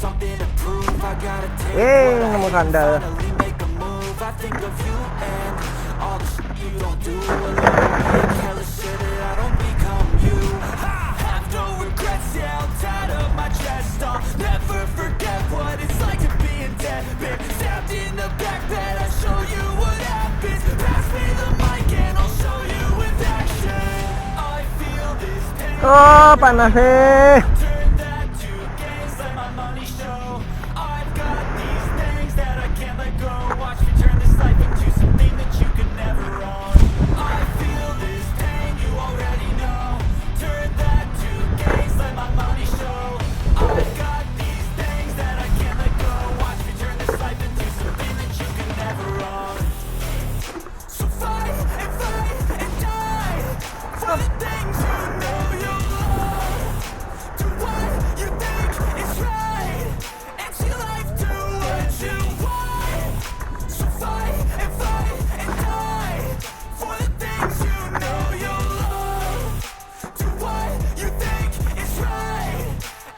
something to prove. I gotta take what I nemu hate and sandal. finally make a move. I think of you and all the shit you don't do. Well, I make hella sure that I don't become you. I have no regrets, yeah, I'll tie up my chest. I'll never forget what it's like to be in debt. Been stabbed in the back bed, I'll show you what happens. Pass me the mic and I'll show you with action. I feel this pain. Oh, panas sih. Turn that to gains, let my money show. I've got these things that I can't let go. Watch me turn this life into something that you can never own. I feel this pain, you already know. Turn that to gains, let my money show. I've got these things that I can't let go. Watch me turn this life into something that you can never own. So fight and die for the things you know you love. Do what you think is right, and see life do what you want. So fight and die for the things you know you love. Do what you think is right,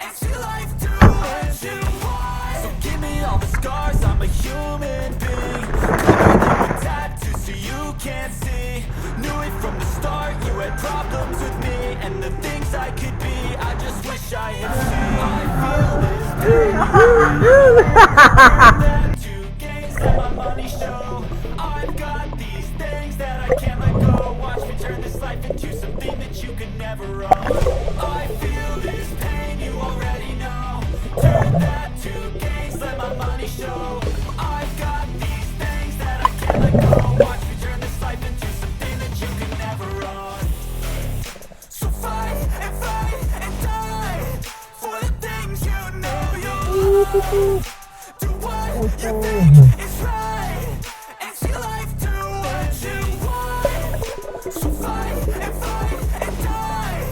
and see life do what you want. So give me all the scars, I'm a human being. Cover them with tattoos so you can't see. Knew it from the start, you had problems with me and the things I could be. I just wish I had seen. I feel this pain. Turn that to gains, let my money show. I've got these things that I can't let go. Watch me turn this life into something that you could never own. I feel this pain, you already know. Turn that to gains, let my money show. I've got these things that I can't let go. Watch me turn this life into something that you can never own. So fight and die for the things you know you love. Do what you think is right, and see life do what you want. So fight and die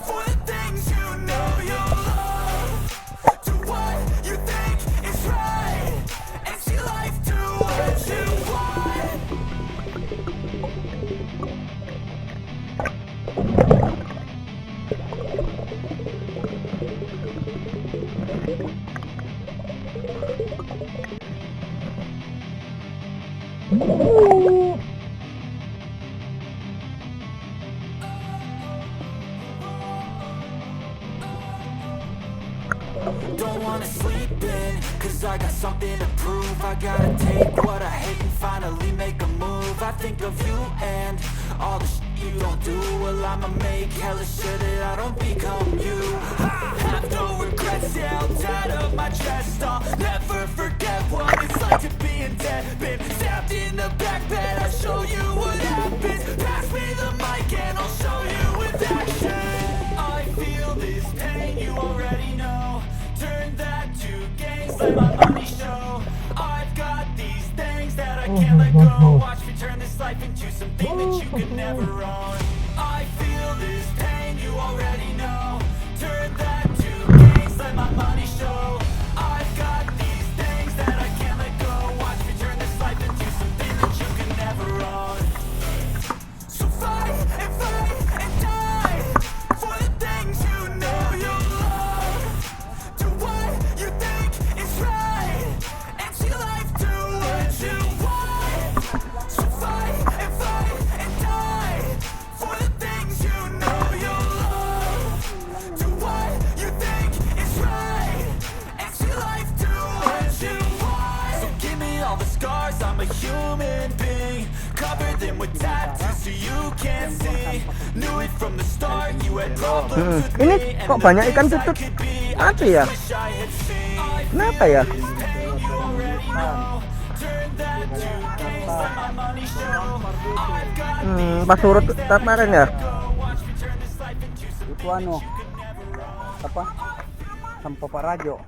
for the things you know you love. Do what you think is right, and see life do what you want. Don't wanna sleep in, cause I got something to prove. I gotta take what I hate and finally make a move. I think of you and all the shit you don't do. Well, I'ma make hella sure that I don't become you. I have no regrets, yeah, I'll tie up my chest. I'll never forget what it's like to be in debt. Been stabbed in the back bed, I'll show you what happens. Pass me the mic and I'll show you with action. I feel this pain, you already know. Turn that to gains, let my money show. I've got these things that I can't let go. Watch me turn this life into something that you could never own. I feel this pain, you already know. Turn that to gains, let my money show. I've got these things that I can't let go. Watch me turn this life into something that you can never own. So fight and die for the things you know you love. Do what you think is right, and see life do what you want. So fight and die for the things you know you love. Do what you think is right, and see life do what you want. So give me all the scars, I'm a human being. Cover them with tattoos so you can't see. Knew it from the start, you had problems with Ini me. kok banyak ikan tutut mati ya? Kenapa ya? Pas surut kemarin ya? Itu anu apa? Sampah Parajo.